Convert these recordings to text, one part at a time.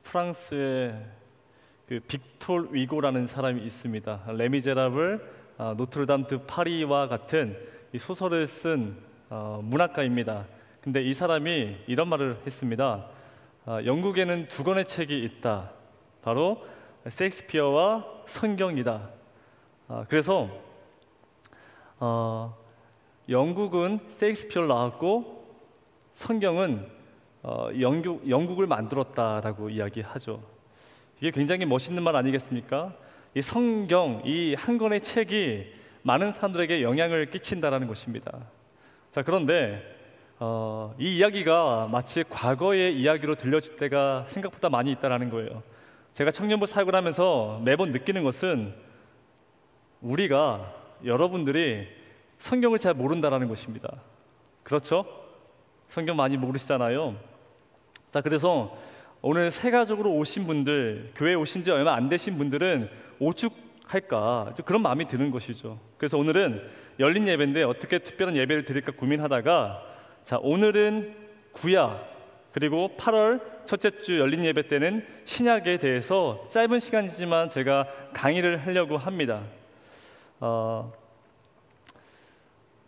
프랑스의 그 빅톨 위고라는 사람이 있습니다. 레미제라블, 노트르담 드 파리와 같은 이 소설을 쓴 문학가입니다. 근데 이 사람이 이런 말을 했습니다. 영국에는 두 권의 책이 있다. 바로 셰익스피어와 성경이다. 그래서 영국은 셰익스피어를 낳았고 성경은 영국을 만들었다라고 이야기하죠. 이게 굉장히 멋있는 말 아니겠습니까? 이 성경, 이 한 권의 책이 많은 사람들에게 영향을 끼친다라는 것입니다. 자, 그런데 이 이야기가 마치 과거의 이야기로 들려질 때가 생각보다 많이 있다라는 거예요. 제가 청년부 사역을 하면서 매번 느끼는 것은 우리가, 여러분들이 성경을 잘 모른다라는 것입니다. 그렇죠? 성경 많이 모르시잖아요. 자, 그래서 오늘 새가족으로 오신 분들, 교회에 오신 지 얼마 안 되신 분들은 오죽할까, 그런 마음이 드는 것이죠. 그래서 오늘은 열린 예배인데 어떻게 특별한 예배를 드릴까 고민하다가, 자, 오늘은 구약, 그리고 8월 첫째 주 열린 예배 때는 신약에 대해서 짧은 시간이지만 제가 강의를 하려고 합니다.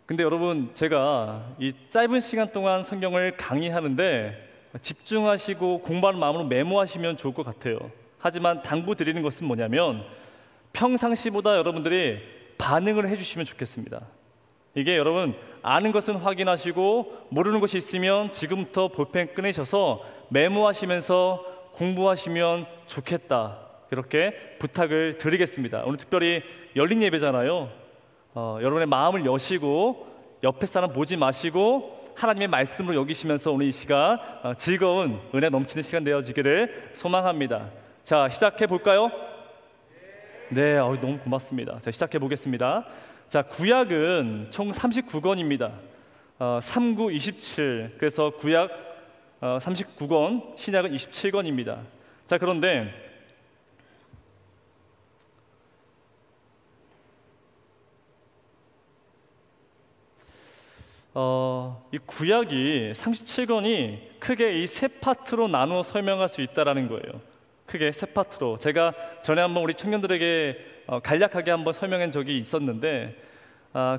근데 여러분, 제가 이 짧은 시간 동안 성경을 강의하는데 집중하시고 공부하는 마음으로 메모하시면 좋을 것 같아요. 하지만 당부드리는 것은 뭐냐면 평상시보다 여러분들이 반응을 해주시면 좋겠습니다. 이게 여러분, 아는 것은 확인하시고 모르는 것이 있으면 지금부터 볼펜 꺼내셔서 메모하시면서 공부하시면 좋겠다, 이렇게 부탁을 드리겠습니다. 오늘 특별히 열린 예배잖아요. 여러분의 마음을 여시고 옆에 사람 보지 마시고 하나님의 말씀으로 여기시면서 오늘 이 시간 즐거운 은혜 넘치는 시간 되어지기를 소망합니다. 자, 시작해 볼까요? 네, 너무 고맙습니다. 자, 시작해 보겠습니다. 자, 구약은 총 39권입니다. 39, 27. 그래서 구약 39권, 신약은 27권입니다. 자, 그런데 이 구약이 37권이 크게 이 세 파트로 나누어 설명할 수 있다라는 거예요. 크게 세 파트로. 제가 전에 한번 우리 청년들에게 간략하게 한번 설명한 적이 있었는데,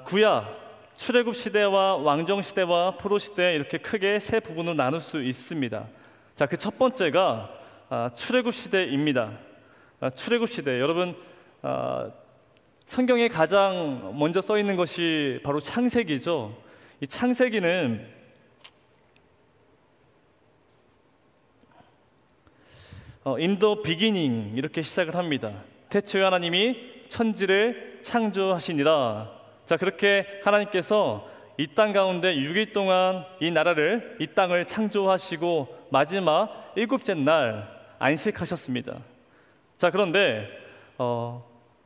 구약, 출애굽 시대와 왕정 시대와 포로 시대, 이렇게 크게 세 부분으로 나눌 수 있습니다. 자, 그 첫 번째가 출애굽 시대입니다. 출애굽 시대, 여러분, 성경에 가장 먼저 써 있는 것이 바로 창세기죠. 이 창세기는 In the beginning 이렇게 시작을 합니다. 태초에 하나님이 천지를 창조하시니라. 자, 그렇게 하나님께서 이 땅 가운데 6일 동안 이 나라를, 이 땅을 창조하시고 마지막 7째 날 안식하셨습니다. 자, 그런데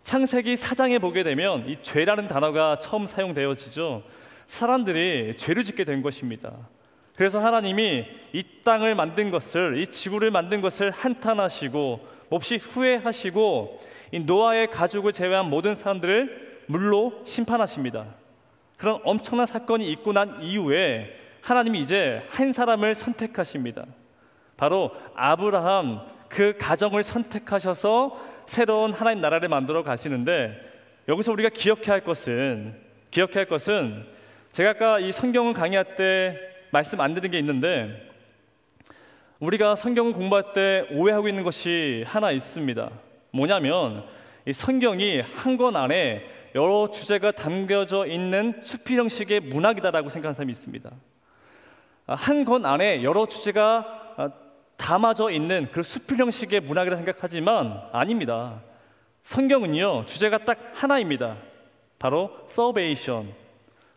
창세기 4장에 보게 되면 이 죄라는 단어가 처음 사용되어지죠. 사람들이 죄를 짓게 된 것입니다. 그래서 하나님이 이 땅을 만든 것을, 이 지구를 만든 것을 한탄하시고 몹시 후회하시고 이 노아의 가족을 제외한 모든 사람들을 물로 심판하십니다. 그런 엄청난 사건이 있고 난 이후에 하나님이 이제 한 사람을 선택하십니다. 바로 아브라함, 그 가정을 선택하셔서 새로운 하나님 나라를 만들어 가시는데, 여기서 우리가 기억해야 할 것은 제가 아까 이 성경을 강의할 때 말씀 안 드린 게 있는데, 우리가 성경을 공부할 때 오해하고 있는 것이 하나 있습니다. 뭐냐면 이 성경이 한 권 안에 여러 주제가 담겨져 있는 수필 형식의 문학이다라고 생각하는 사람이 있습니다. 한 권 안에 여러 주제가 담아져 있는 그 수필 형식의 문학이라 생각하지만 아닙니다. 성경은요, 주제가 딱 하나입니다. 바로 salvation,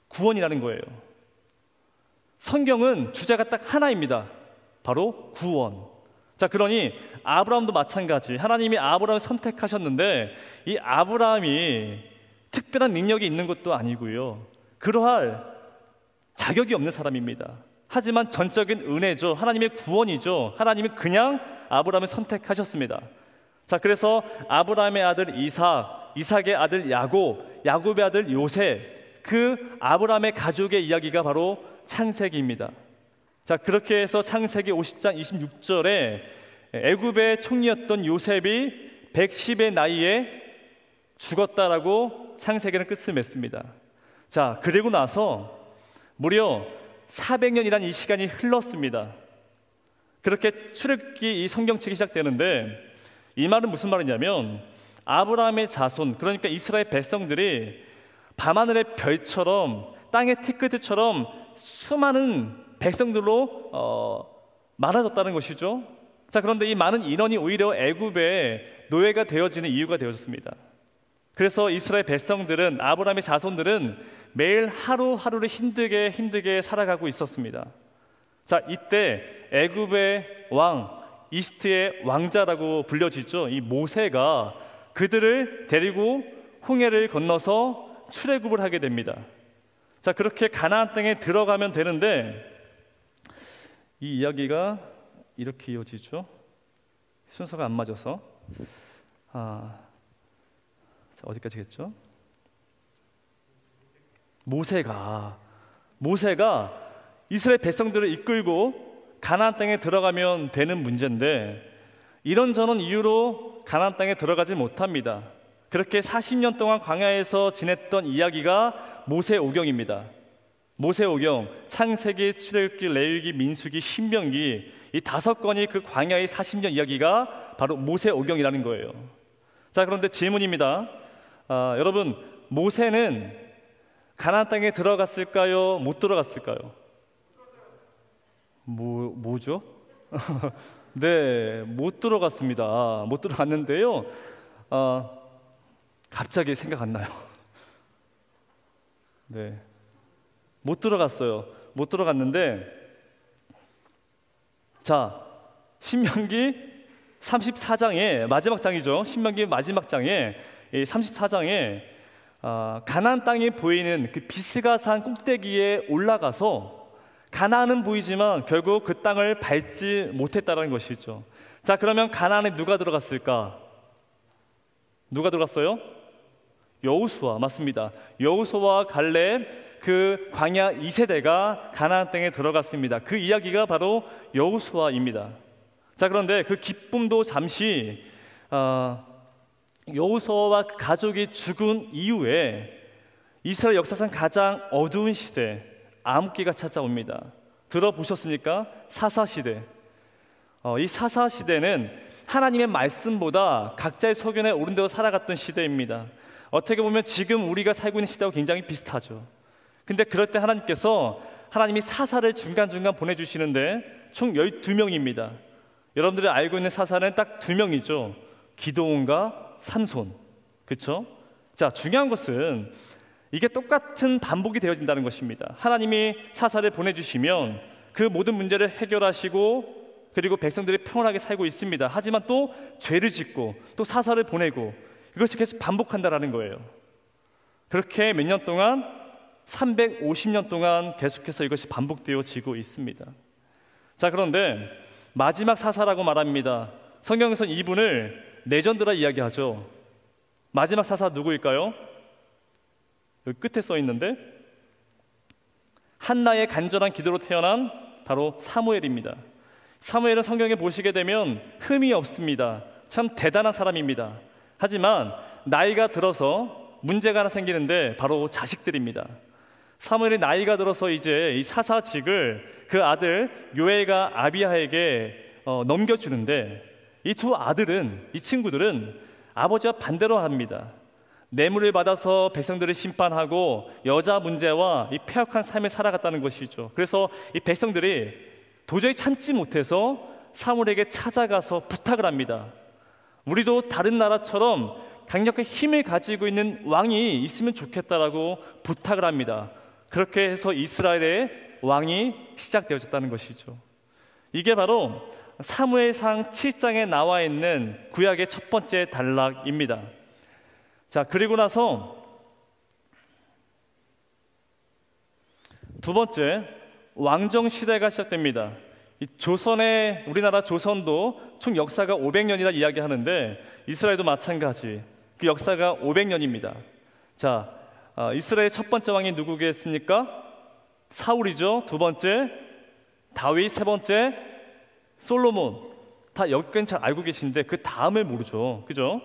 구원이라는 거예요. 성경은 주제가 딱 하나입니다. 바로 구원. 자, 그러니 아브라함도 마찬가지. 하나님이 아브라함을 선택하셨는데 이 아브라함이 특별한 능력이 있는 것도 아니고요, 그러할 자격이 없는 사람입니다. 하지만 전적인 은혜죠. 하나님의 구원이죠. 하나님이 그냥 아브라함을 선택하셨습니다. 자, 그래서 아브라함의 아들 이삭, 이삭의 아들 야곱, 야곱의 아들 요셉, 그 아브라함의 가족의 이야기가 바로 창세기입니다. 자, 그렇게 해서 창세기 50장 26절에 애굽의 총리였던 요셉이 110의 나이에 죽었다라고 창세기는 끝을 맺습니다. 자, 그리고 나서 무려 400년이라는 이 시간이 흘렀습니다. 그렇게 출애굽기 이 성경책이 시작되는데, 이 말은 무슨 말이냐면 아브라함의 자손, 그러니까 이스라엘 백성들이 밤하늘의 별처럼 땅의 티끌들처럼 수많은 백성들로 많아졌다는 것이죠. 자, 그런데 이 많은 인원이 오히려 애굽의 노예가 되어지는 이유가 되어졌습니다. 그래서 이스라엘 백성들은, 아브라함의 자손들은 매일 하루하루를 힘들게 살아가고 있었습니다. 자, 이때 애굽의 왕, 이집트의 왕자라고 불려지죠. 이 모세가 그들을 데리고 홍해를 건너서 출애굽을 하게 됩니다. 자, 그렇게 가나안 땅에 들어가면 되는데, 이 이야기가 이렇게 이어지죠. 순서가 안 맞아서. 자, 어디까지 했죠? 모세가 이스라엘 백성들을 이끌고 가나안 땅에 들어가면 되는 문제인데, 이런저런 이유로 가나안 땅에 들어가지 못합니다. 그렇게 40년 동안 광야에서 지냈던 이야기가 모세오경입니다. 모세오경, 창세기, 출애굽기, 레위기, 민수기, 신명기, 이 5권이 그 광야의 40년 이야기가 바로 모세오경이라는 거예요. 자, 그런데 질문입니다. 여러분, 모세는 가나안 땅에 들어갔을까요? 못 들어갔을까요? 뭐죠? 네, 못 들어갔습니다. 못 들어갔는데요. 갑자기 생각 안 나요. 네, 못 들어갔어요. 못 들어갔는데, 자, 신명기 34장에 마지막 장이죠. 신명기 마지막 장에 34장에 가나안 땅이 보이는 그 비스가산 꼭대기에 올라가서 가나안은 보이지만 결국 그 땅을 밟지 못했다는 것이죠. 자, 그러면 가나안에 누가 들어갔을까? 누가 들어갔어요? 여호수아, 맞습니다. 여호수아와 갈렙, 그 광야 2세대가 가나안 땅에 들어갔습니다. 그 이야기가 바로 여호수아입니다. 자, 그런데 그 기쁨도 잠시 여호수아와 그 가족이 죽은 이후에 이스라엘 역사상 가장 어두운 시대, 암흑기가 찾아옵니다. 들어보셨습니까? 사사시대. 이 사사시대는 하나님의 말씀보다 각자의 소견에 오른 대로 살아갔던 시대입니다. 어떻게 보면 지금 우리가 살고 있는 시대하고 굉장히 비슷하죠. 근데 그럴 때 하나님이 사사를 중간중간 보내주시는데 총 12명입니다. 여러분들이 알고 있는 사사는 딱 2명이죠. 기드온과 삼손. 그렇죠? 자, 중요한 것은 이게 똑같은 반복이 되어진다는 것입니다. 하나님이 사사를 보내주시면 그 모든 문제를 해결하시고, 그리고 백성들이 평온하게 살고 있습니다. 하지만 또 죄를 짓고 또 사사를 보내고, 이것이 계속 반복한다라는 거예요. 그렇게 몇 년 동안, 350년 동안 계속해서 이것이 반복되어지고 있습니다. 자, 그런데 마지막 사사라고 말합니다. 성경에서는 이분을 레전드라 이야기하죠. 마지막 사사 누구일까요? 여기 끝에 써 있는데, 한나의 간절한 기도로 태어난 바로 사무엘입니다. 사무엘은 성경에 보시게 되면 흠이 없습니다. 참 대단한 사람입니다. 하지만 나이가 들어서 문제가 하나 생기는데 바로 자식들입니다. 사무엘이 나이가 들어서 이제 이 사사직을 그 아들 요엘과 아비야에게 넘겨주는데, 이 두 아들은, 이 친구들은 아버지와 반대로 합니다. 뇌물을 받아서 백성들을 심판하고 여자 문제와 이 폐역한 삶을 살아갔다는 것이죠. 그래서 이 백성들이 도저히 참지 못해서 사무엘에게 찾아가서 부탁을 합니다. 우리도 다른 나라처럼 강력한 힘을 가지고 있는 왕이 있으면 좋겠다라고 부탁을 합니다. 그렇게 해서 이스라엘의 왕이 시작되어졌다는 것이죠. 이게 바로 사무엘상 7장에 나와 있는 구약의 첫 번째 단락입니다. 자, 그리고 나서 두 번째 왕정 시대가 시작됩니다. 이 우리나라 조선도 총 역사가 500년이라 이야기하는데 이스라엘도 마찬가지, 그 역사가 500년입니다. 자, 이스라엘 첫 번째 왕이 누구겠습니까? 사울이죠. 두 번째 다윗, 세 번째 솔로몬. 다 여기까지 잘 알고 계신데 그 다음을 모르죠. 그죠?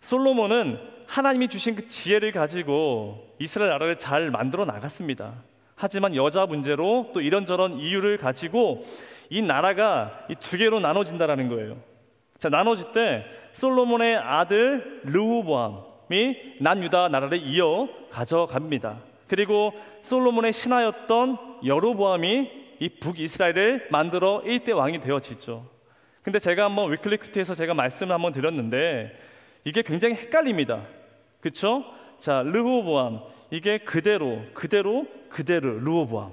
솔로몬은 하나님이 주신 그 지혜를 가지고 이스라엘 나라를 잘 만들어 나갔습니다. 하지만 여자 문제로 또 이런저런 이유를 가지고 이 나라가 이 두 개로 나눠진다라는 거예요. 자, 나눠질 때 솔로몬의 아들 르호보암이 남유다 나라를 이어 가져갑니다. 그리고 솔로몬의 신하였던 여로보암이 이 북이스라엘을 만들어 1대 왕이 되어지죠. 근데 제가 한번 위클리큐티에서 제가 말씀을 한번 드렸는데 이게 굉장히 헷갈립니다. 그렇죠? 자, 르호보암 이게 그대로 르호보암.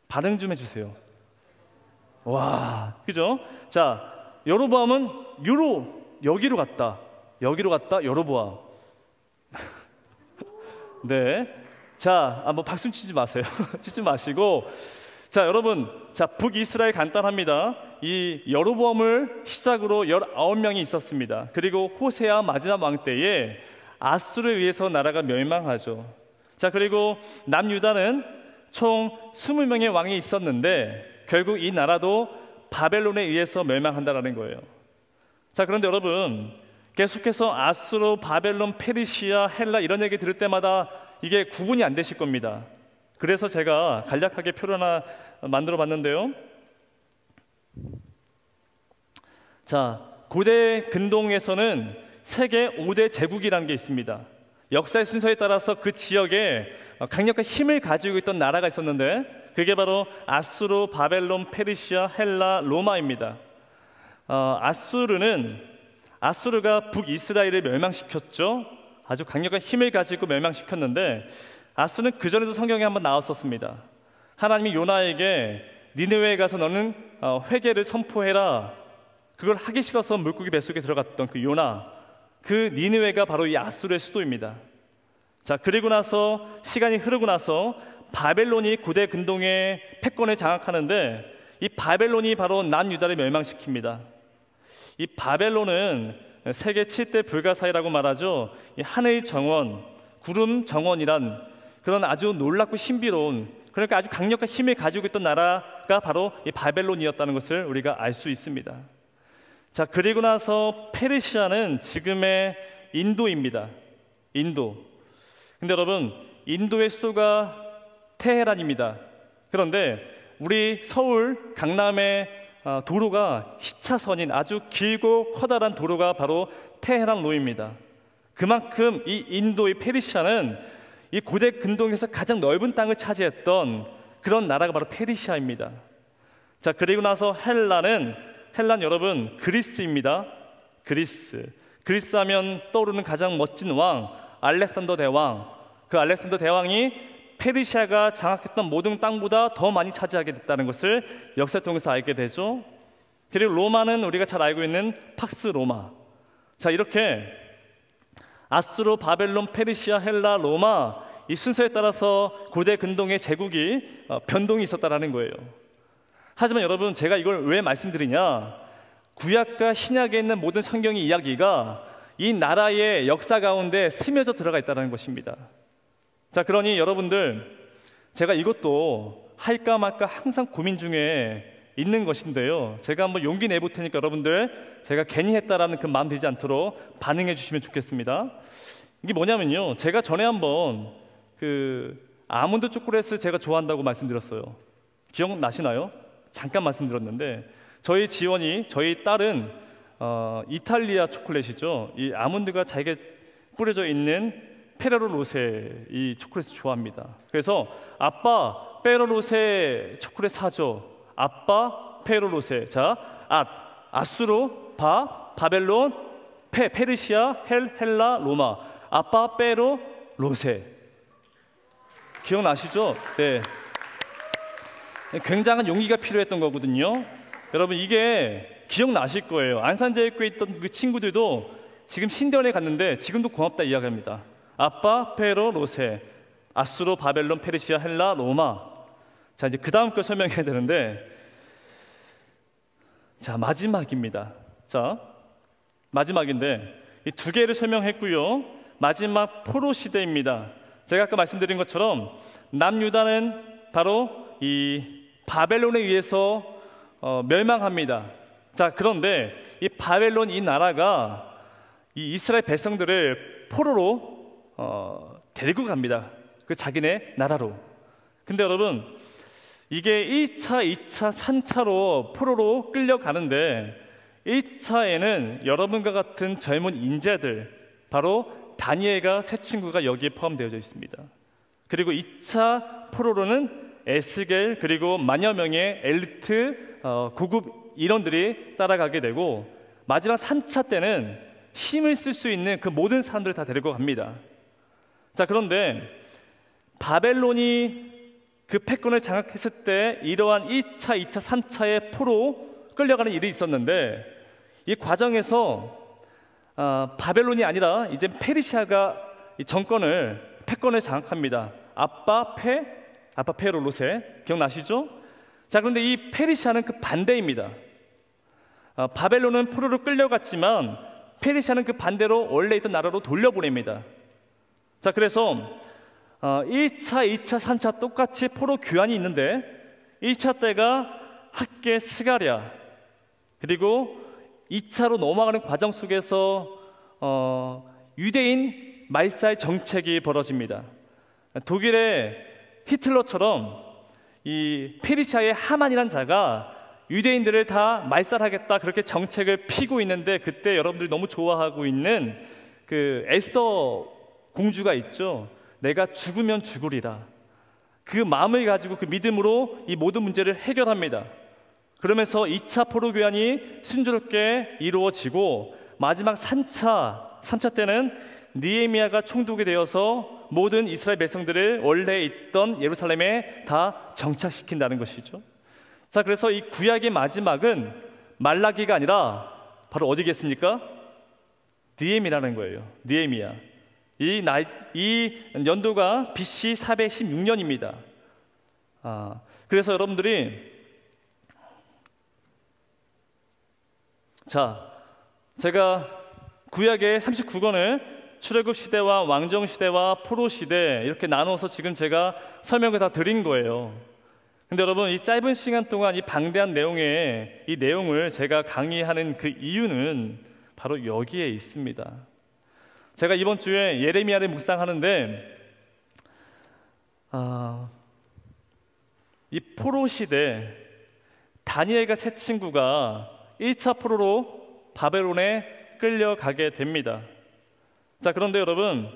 반응 좀 해주세요. 와, 그죠? 자, 여로보암은 여기로 갔다 여로보암. 네, 자, 한번 박수 치지 마세요. 치지 마시고, 자, 여러분, 자, 북이스라엘 간단합니다. 이 여로보암을 시작으로 19명이 있었습니다. 그리고 호세아 마지막 왕 때에 아수르에 의해서 나라가 멸망하죠. 자, 그리고 남유다는 총 20명의 왕이 있었는데 결국 이 나라도 바벨론에 의해서 멸망한다라는 거예요. 자, 그런데 여러분, 계속해서 아수르, 바벨론, 페르시아, 헬라 이런 얘기 들을 때마다 이게 구분이 안 되실 겁니다. 그래서 제가 간략하게 표를 하나 만들어 봤는데요. 자, 고대 근동에서는 세계 5대 제국이라는 게 있습니다. 역사의 순서에 따라서 그 지역에 강력한 힘을 가지고 있던 나라가 있었는데 그게 바로 아수르, 바벨론, 페르시아, 헬라, 로마입니다. 아수르가 북이스라엘을 멸망시켰죠. 아주 강력한 힘을 가지고 멸망시켰는데 아수르는 그전에도 성경에 한번 나왔었습니다. 하나님이 요나에게 니느웨에 가서 너는 회개를 선포해라. 그걸 하기 싫어서 물고기 뱃속에 들어갔던 그 요나, 그 니느웨가 바로 이 아수르의 수도입니다. 자, 그리고 나서 시간이 흐르고 나서 바벨론이 고대 근동의 패권을 장악하는데 이 바벨론이 바로 남유다를 멸망시킵니다. 이 바벨론은 세계 7대 불가사의라고 말하죠. 이 하늘의 정원, 구름 정원이란 그런 아주 놀랍고 신비로운, 그러니까 아주 강력한 힘을 가지고 있던 나라가 바로 이 바벨론이었다는 것을 우리가 알 수 있습니다. 자, 그리고 나서 페르시아는 지금의 인도입니다. 인도. 근데 여러분, 인도의 수도가 테헤란입니다. 그런데 우리 서울 강남의 도로가 10차선인 아주 길고 커다란 도로가 바로 테헤란로입니다. 그만큼 이 인도의 페르시아는 이 고대 근동에서 가장 넓은 땅을 차지했던 그런 나라가 바로 페르시아입니다. 자, 그리고 나서 헬라는 여러분 그리스입니다. 그리스 하면 떠오르는 가장 멋진 왕 알렉산더 대왕. 그 알렉산더 대왕이 페르시아가 장악했던 모든 땅보다 더 많이 차지하게 됐다는 것을 역사를 통해서 알게 되죠. 그리고 로마는 우리가 잘 알고 있는 팍스 로마. 자, 이렇게 아수르, 바벨론, 페르시아, 헬라, 로마 이 순서에 따라서 고대 근동의 제국이 변동이 있었다라는 거예요. 하지만 여러분, 제가 이걸 왜 말씀드리냐? 구약과 신약에 있는 모든 성경의 이야기가 이 나라의 역사 가운데 스며져 들어가 있다는 것입니다. 자, 그러니 여러분들, 제가 이것도 할까 말까 항상 고민 중에 있는 것인데요. 제가 한번 용기 내볼 테니까 여러분들, 제가 괜히 했다라는 그 마음 들지 않도록 반응해 주시면 좋겠습니다. 이게 뭐냐면요, 제가 전에 한번 그 아몬드 초콜릿을 제가 좋아한다고 말씀드렸어요. 기억나시나요? 잠깐 말씀드렸는데 저희 딸은 이탈리아 초콜릿이죠. 이 아몬드가 잘게 뿌려져 있는 페레로 로세 이 초콜릿을 좋아합니다. 그래서 아빠 페레로로세 초콜릿 사줘. 아빠 페레로로세. 자, 아수르, 바벨론, 페르시아, 헬라, 로마. 아빠 페레로로세. 기억나시죠? 네. 굉장한 용기가 필요했던 거거든요. 여러분, 이게 기억나실 거예요. 안산제일교회에 있던 그 친구들도 지금 신대원에 갔는데 지금도 고맙다 이야기합니다. 아빠 페레로로세, 아수르, 바벨론, 페르시아, 헬라, 로마. 자, 이제 그 다음 걸 설명해야 되는데, 자, 마지막입니다. 자, 마지막인데 이 두 개를 설명했고요. 마지막 포로 시대입니다. 제가 아까 말씀드린 것처럼 남유다는 바로 이 바벨론에 의해서 멸망합니다. 자, 그런데 이 바벨론 이 나라가 이 이스라엘 백성들을 포로로 데리고 갑니다. 그 자기네 나라로. 근데 여러분, 이게 1차, 2차, 3차로 포로로 끌려가는데 1차에는 여러분과 같은 젊은 인재들, 바로 다니엘과 세 친구가 여기에 포함되어져 있습니다. 그리고 2차 포로로는 에스겔 그리고 만여 명의 엘리트 고급 인원들이 따라가게 되고, 마지막 3차 때는 힘을 쓸 수 있는 그 모든 사람들을 다 데리고 갑니다. 자, 그런데 바벨론이 그 패권을 장악했을 때 이러한 1차, 2차, 3차의 포로 끌려가는 일이 있었는데, 이 과정에서 바벨론이 아니라 이제 페르시아가 이 패권을 장악합니다. 아빠페로롯세 기억나시죠? 자, 그런데 이 페르시아는 그 반대입니다. 바벨론은 포로로 끌려갔지만 페르시아는 그 반대로 원래 있던 나라로 돌려보냅니다. 자, 그래서 1차, 2차, 3차 똑같이 포로 교환이 있는데 1차 때가 학계 스가랴, 그리고 2차로 넘어가는 과정 속에서 유대인 말살 정책이 벌어집니다. 독일의 히틀러처럼 이 페르시아의 하만이라는 자가 유대인들을 다 말살하겠다 그렇게 정책을 피고 있는데, 그때 여러분들이 너무 좋아하고 있는 그 에스더 공주가 있죠. 내가 죽으면 죽으리라. 그 마음을 가지고 그 믿음으로 이 모든 문제를 해결합니다. 그러면서 2차 포로 교환이 순조롭게 이루어지고, 마지막 3차 때는 느헤미야가 총독이 되어서 모든 이스라엘 백성들을 원래 있던 예루살렘에 다 정착시킨다는 것이죠. 자, 그래서 이 구약의 마지막은 말라기가 아니라 바로 어디겠습니까? 느헤미야라는 거예요. 느헤미야. 이 연도가 BC 416년입니다. 그래서 여러분들이 제가 구약의 39권을 출애굽 시대와 왕정 시대와 포로 시대 이렇게 나눠서 지금 제가 설명을 다 드린 거예요. 근데 여러분, 이 짧은 시간 동안 이 방대한 내용의 이 내용을 제가 강의하는 그 이유는 바로 여기에 있습니다. 제가 이번 주에 예레미야를 묵상하는데 이 포로 시대 다니엘과 세 친구가 1차 포로로 바벨론에 끌려가게 됩니다. 자, 그런데 여러분,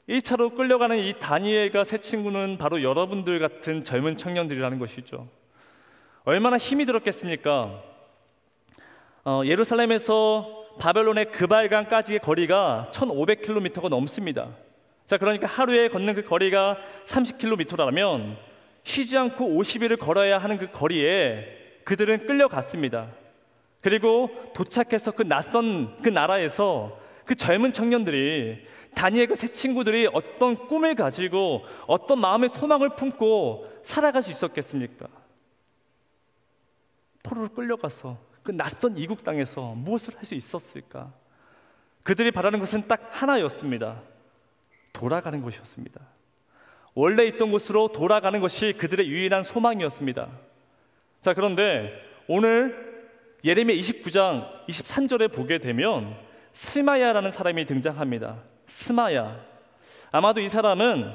1차로 끌려가는 이 다니엘과 세 친구는 바로 여러분들 같은 젊은 청년들이라는 것이죠. 얼마나 힘이 들었겠습니까? 예루살렘에서 바벨론의 그발강까지의 거리가 1500km가 넘습니다. 자, 그러니까 하루에 걷는 그 거리가 30km라면 쉬지 않고 50일을 걸어야 하는 그 거리에 그들은 끌려갔습니다. 그리고 도착해서 그 낯선 그 나라에서 그 젊은 청년들이, 다니엘과 세 친구들이 어떤 꿈을 가지고 어떤 마음의 소망을 품고 살아갈 수 있었겠습니까? 포로로 끌려가서 그 낯선 이국 땅에서 무엇을 할 수 있었을까? 그들이 바라는 것은 딱 하나였습니다. 돌아가는 것이었습니다. 원래 있던 곳으로 돌아가는 것이 그들의 유일한 소망이었습니다. 자, 그런데 오늘 예레미야 29장 23절에 보게 되면 스마야라는 사람이 등장합니다. 스마야. 아마도 이 사람은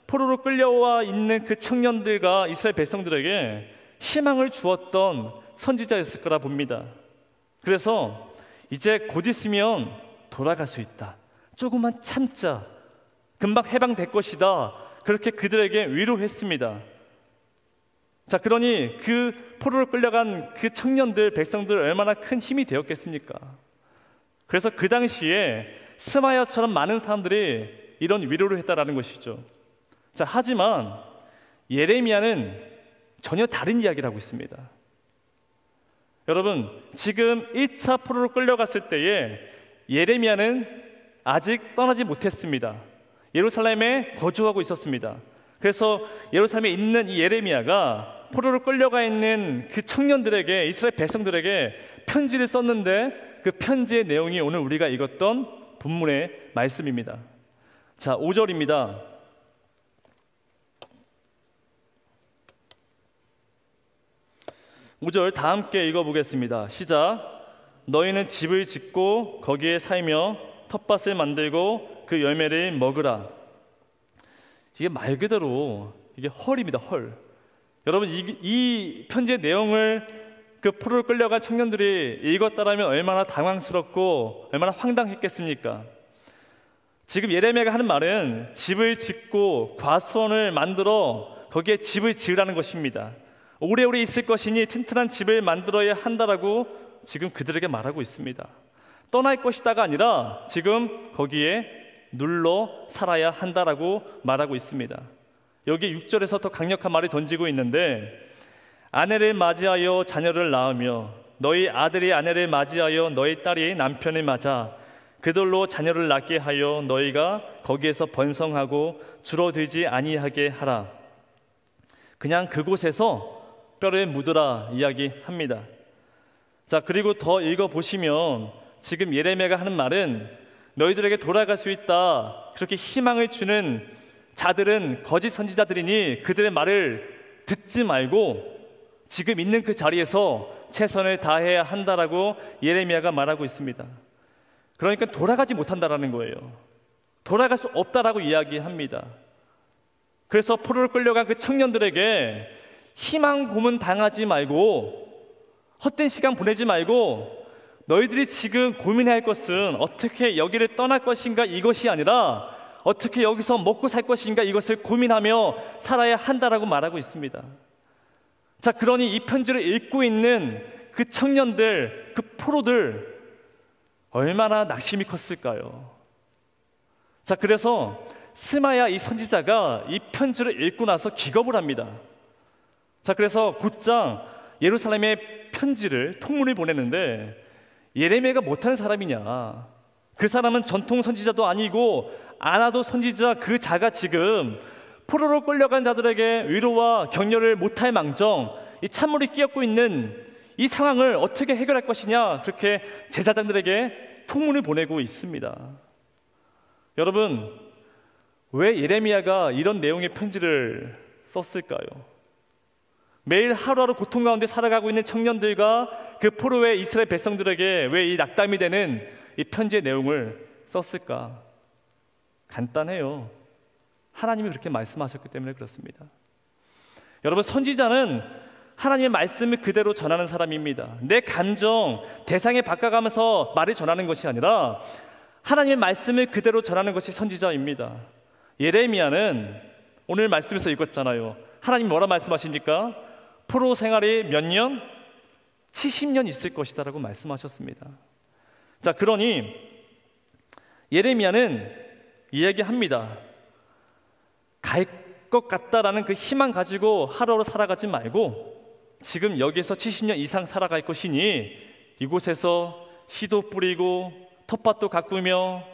포로로 끌려와 있는 그 청년들과 이스라엘 백성들에게 희망을 주었던 선지자였을 거라 봅니다. 그래서 이제 곧 있으면 돌아갈 수 있다. 조금만 참자. 금방 해방될 것이다. 그렇게 그들에게 위로했습니다. 자, 그러니 그 포로로 끌려간 그 청년들, 백성들 얼마나 큰 힘이 되었겠습니까? 그래서 그 당시에 스마야처럼 많은 사람들이 이런 위로를 했다라는 것이죠. 자, 하지만 예레미야는 전혀 다른 이야기를 하고 있습니다. 여러분, 지금 1차 포로로 끌려갔을 때에 예레미야는 아직 떠나지 못했습니다. 예루살렘에 거주하고 있었습니다. 그래서 예루살렘에 있는 이 예레미야가 포로로 끌려가 있는 그 청년들에게, 이스라엘 백성들에게 편지를 썼는데, 그 편지의 내용이 오늘 우리가 읽었던 본문의 말씀입니다. 자, 5절입니다. 5절 다 함께 읽어보겠습니다. 시작. 너희는 집을 짓고 거기에 살며 텃밭을 만들고 그 열매를 먹으라. 이게 말 그대로 이게 헐입니다. 헐. 여러분 이 편지의 내용을 그 포로로 끌려간 청년들이 읽었다라면 얼마나 당황스럽고 얼마나 황당했겠습니까? 지금 예레미야가 하는 말은 집을 짓고 과수원을 만들어 거기에 집을 지으라는 것입니다. 오래오래 있을 것이니 튼튼한 집을 만들어야 한다라고 지금 그들에게 말하고 있습니다. 떠날 것이다가 아니라 지금 거기에 눌러 살아야 한다라고 말하고 있습니다. 여기 6절에서 더 강력한 말을 던지고 있는데, 아내를 맞이하여 자녀를 낳으며 너희 아들이 아내를 맞이하여 너희 딸이 남편을 맞아 그들로 자녀를 낳게 하여 너희가 거기에서 번성하고 줄어들지 아니하게 하라. 그냥 그곳에서 뼈를 묻으라 이야기합니다. 자, 그리고 더 읽어보시면 지금 예레미야가 하는 말은 너희들에게 돌아갈 수 있다, 그렇게 희망을 주는 자들은 거짓 선지자들이니 그들의 말을 듣지 말고 지금 있는 그 자리에서 최선을 다해야 한다라고 예레미야가 말하고 있습니다. 그러니까 돌아가지 못한다라는 거예요. 돌아갈 수 없다라고 이야기합니다. 그래서 포로로 끌려간 그 청년들에게 희망 고문 당하지 말고 헛된 시간 보내지 말고 너희들이 지금 고민해야 할 것은 어떻게 여기를 떠날 것인가 이것이 아니라 어떻게 여기서 먹고 살 것인가 이것을 고민하며 살아야 한다라고 말하고 있습니다. 자, 그러니 이 편지를 읽고 있는 그 청년들, 그 포로들 얼마나 낙심이 컸을까요? 자, 그래서 스마야 이 선지자가 이 편지를 읽고 나서 기겁을 합니다. 자, 그래서 곧장 예루살렘에 편지를 통문을 보내는데 예레미야가 못하는 사람이냐? 그 사람은 전통 선지자도 아니고 아나도 선지자 그 자가 지금 포로로 끌려간 자들에게 위로와 격려를 못할 망정 이 찬물이 끼었고 있는 이 상황을 어떻게 해결할 것이냐, 그렇게 제사장들에게 통문을 보내고 있습니다. 여러분, 왜 예레미야가 이런 내용의 편지를 썼을까요? 매일 하루하루 고통 가운데 살아가고 있는 청년들과 그 포로의 이스라엘 백성들에게 왜 이 낙담이 되는 이 편지의 내용을 썼을까? 간단해요. 하나님이 그렇게 말씀하셨기 때문에 그렇습니다. 여러분, 선지자는 하나님의 말씀을 그대로 전하는 사람입니다. 내 감정, 대상에 바꿔가면서 말을 전하는 것이 아니라 하나님의 말씀을 그대로 전하는 것이 선지자입니다. 예레미야는 오늘 말씀에서 읽었잖아요. 하나님 뭐라 말씀하십니까? 포로 생활이 몇 년? 70년 있을 것이다 라고 말씀하셨습니다. 자, 그러니 예레미야는 이야기합니다. 갈 것 같다라는 그 희망 가지고 하루하루 살아가지 말고 지금 여기에서 70년 이상 살아갈 것이니 이곳에서 씨도 뿌리고 텃밭도 가꾸며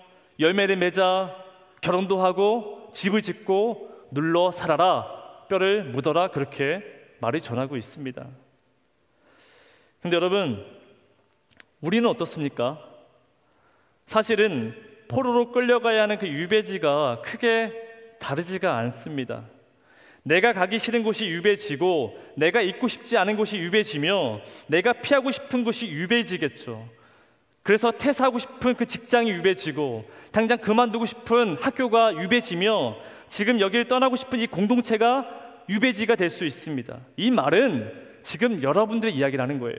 열매를 맺아 결혼도 하고 집을 짓고 눌러 살아라, 뼈를 묻어라, 그렇게 말을 전하고 있습니다. 근데 여러분, 우리는 어떻습니까? 사실은 포로로 끌려가야 하는 그 유배지가 크게 다르지가 않습니다. 내가 가기 싫은 곳이 유배지고 내가 있고 싶지 않은 곳이 유배지며 내가 피하고 싶은 곳이 유배지겠죠. 그래서 퇴사하고 싶은 그 직장이 유배지고 당장 그만두고 싶은 학교가 유배지며 지금 여기를 떠나고 싶은 이 공동체가 유배지가 될 수 있습니다. 이 말은 지금 여러분들의 이야기라는 거예요.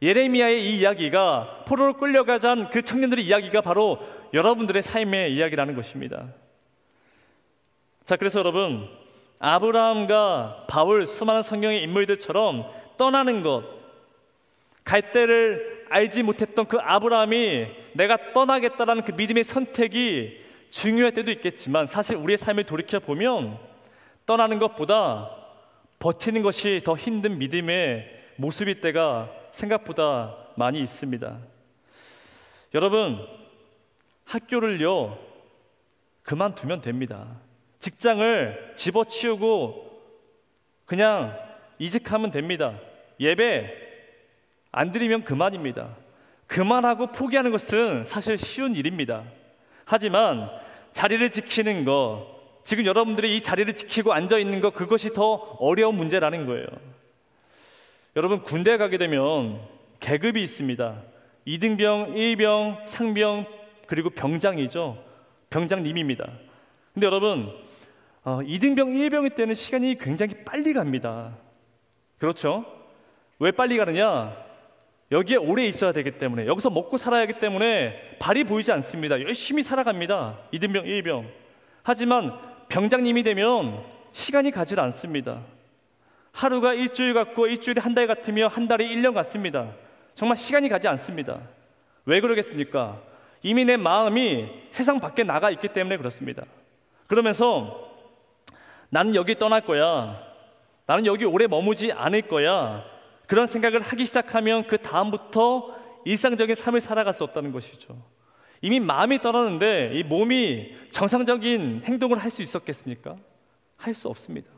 예레미야의 이 이야기가 포로로 끌려가자는 그 청년들의 이야기가 바로 여러분들의 삶의 이야기라는 것입니다. 자, 그래서 여러분, 아브라함과 바울, 수많은 성경의 인물들처럼 떠나는 것, 갈 때를 알지 못했던 그 아브라함이 내가 떠나겠다라는 그 믿음의 선택이 중요할 때도 있겠지만 사실 우리의 삶을 돌이켜보면 떠나는 것보다 버티는 것이 더 힘든 믿음의 모습일 때가 생각보다 많이 있습니다. 여러분, 학교를요 그만두면 됩니다. 직장을 집어치우고 그냥 이직하면 됩니다. 예배 안 드리면 그만입니다. 그만하고 포기하는 것은 사실 쉬운 일입니다. 하지만 자리를 지키는 것, 지금 여러분들이 이 자리를 지키고 앉아있는 것, 그것이 더 어려운 문제라는 거예요. 여러분 군대 가게 되면 계급이 있습니다. 이등병, 일병, 상병, 그리고 병장이죠. 병장님입니다. 근데 여러분 2등병, 1병일 때는 시간이 굉장히 빨리 갑니다. 그렇죠? 왜 빨리 가느냐? 여기에 오래 있어야 되기 때문에, 여기서 먹고 살아야 하기 때문에 발이 보이지 않습니다. 열심히 살아갑니다. 2등병, 1병. 하지만 병장님이 되면 시간이 가질 않습니다. 하루가 일주일 같고 일주일이 한 달 같으며 한 달이 1년 같습니다. 정말 시간이 가지 않습니다. 왜 그러겠습니까? 이미 내 마음이 세상 밖에 나가 있기 때문에 그렇습니다. 그러면서 나는 여기 떠날 거야, 나는 여기 오래 머무지 않을 거야, 그런 생각을 하기 시작하면 그 다음부터 일상적인 삶을 살아갈 수 없다는 것이죠. 이미 마음이 떠나는데 이 몸이 정상적인 행동을 할 수 있었겠습니까? 할 수 없습니다.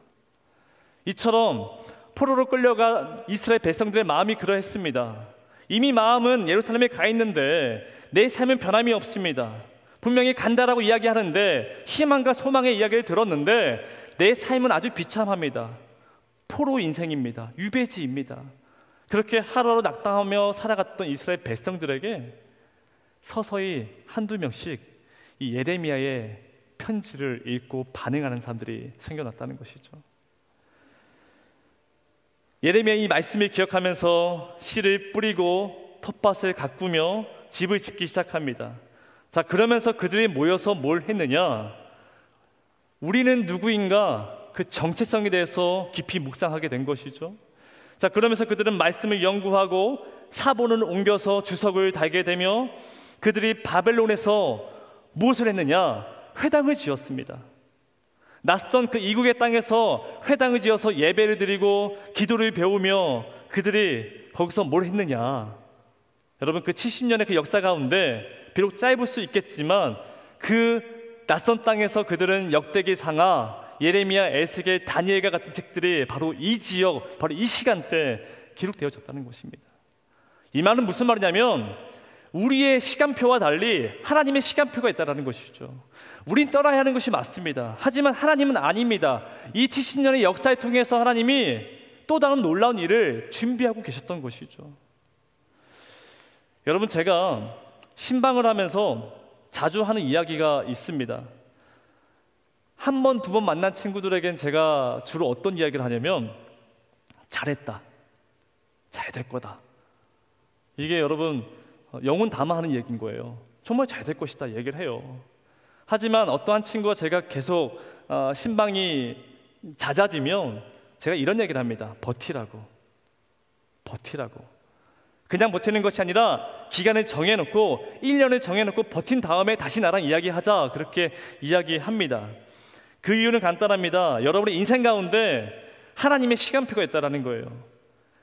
이처럼 포로로 끌려간 이스라엘 백성들의 마음이 그러했습니다. 이미 마음은 예루살렘에 가 있는데 내 삶은 변함이 없습니다. 분명히 간다라고 이야기하는데 희망과 소망의 이야기를 들었는데 내 삶은 아주 비참합니다. 포로 인생입니다. 유배지입니다. 그렇게 하루하루 낙담하며 살아갔던 이스라엘 백성들에게 서서히 한두 명씩 이 예레미야의 편지를 읽고 반응하는 사람들이 생겨났다는 것이죠. 예레미야 이 말씀을 기억하면서 씨를 뿌리고 텃밭을 가꾸며 집을 짓기 시작합니다. 자, 그러면서 그들이 모여서 뭘 했느냐? 우리는 누구인가? 그 정체성에 대해서 깊이 묵상하게 된 것이죠. 자, 그러면서 그들은 말씀을 연구하고 사본을 옮겨서 주석을 달게 되며 그들이 바벨론에서 무엇을 했느냐? 회당을 지었습니다. 낯선 그 이국의 땅에서 회당을 지어서 예배를 드리고 기도를 배우며 그들이 거기서 뭘 했느냐? 여러분, 그 70년의 그 역사 가운데 비록 짧을 수 있겠지만 그 낯선 땅에서 그들은 역대기 상하, 예레미야, 에스겔, 다니엘과 같은 책들이 바로 이 지역, 바로 이 시간대에 기록되어졌다는 것입니다. 이 말은 무슨 말이냐면 우리의 시간표와 달리 하나님의 시간표가 있다는 것이죠. 우린 떠나야 하는 것이 맞습니다. 하지만 하나님은 아닙니다. 이 70년의 역사를 통해서 하나님이 또 다른 놀라운 일을 준비하고 계셨던 것이죠. 여러분, 제가 신방을 하면서 자주 하는 이야기가 있습니다. 한 번, 두 번 만난 친구들에겐 제가 주로 어떤 이야기를 하냐면 잘했다, 잘 될 거다. 이게 여러분 영혼 담아하는 얘기인 거예요. 정말 잘 될 것이다 얘기를 해요. 하지만 어떠한 친구가 제가 계속 신방이 잦아지면 제가 이런 얘기를 합니다. 버티라고. 그냥 버티는 것이 아니라 기간을 정해놓고 1년을 정해놓고 버틴 다음에 다시 나랑 이야기하자, 그렇게 이야기합니다. 그 이유는 간단합니다. 여러분의 인생 가운데 하나님의 시간표가 있다는 거예요.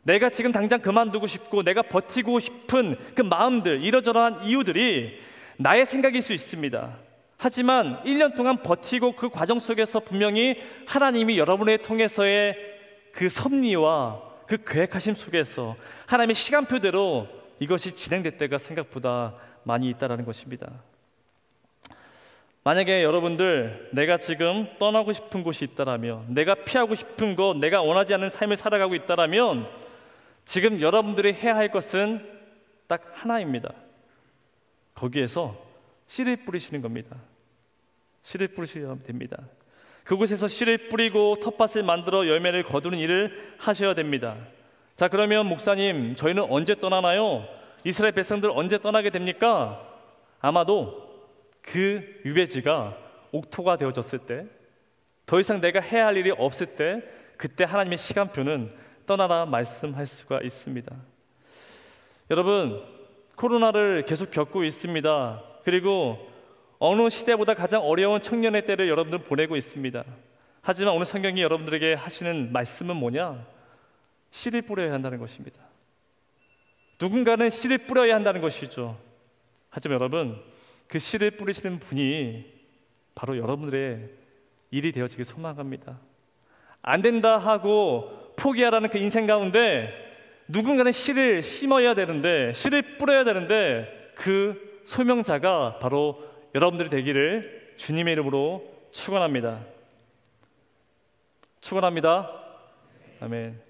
내가 지금 당장 그만두고 싶고 내가 버티고 싶은 그 마음들, 이러저러한 이유들이 나의 생각일 수 있습니다. 하지만 1년 동안 버티고 그 과정 속에서 분명히 하나님이 여러분을 통해서의 그 섭리와 그 계획하심 속에서 하나님의 시간표대로 이것이 진행될 때가 생각보다 많이 있다는 것입니다. 만약에 여러분들 내가 지금 떠나고 싶은 곳이 있다라면, 내가 피하고 싶은 것, 내가 원하지 않는 삶을 살아가고 있다라면 지금 여러분들이 해야 할 것은 딱 하나입니다. 거기에서 씨를 뿌리시는 겁니다. 씨를 뿌리시면 됩니다. 그곳에서 씨를 뿌리고 텃밭을 만들어 열매를 거두는 일을 하셔야 됩니다. 자, 그러면 목사님, 저희는 언제 떠나나요? 이스라엘 백성들 언제 떠나게 됩니까? 아마도 그 유배지가 옥토가 되어졌을 때, 더 이상 내가 해야 할 일이 없을 때, 그때 하나님의 시간표는 떠나라 말씀할 수가 있습니다. 여러분, 코로나를 계속 겪고 있습니다. 그리고 어느 시대보다 가장 어려운 청년의 때를 여러분들은 보내고 있습니다. 하지만 오늘 성경이 여러분들에게 하시는 말씀은 뭐냐? 씨를 뿌려야 한다는 것입니다. 누군가는 씨를 뿌려야 한다는 것이죠. 하지만 여러분, 그 씨를 뿌리시는 분이 바로 여러분들의 일이 되어지길 소망합니다. 안 된다 하고 포기하라는 그 인생 가운데 누군가는 씨를 심어야 되는데, 씨를 뿌려야 되는데 그 소명자가 바로 여러분들이 되기를 주님의 이름으로 축원합니다. 축원합니다. 아멘.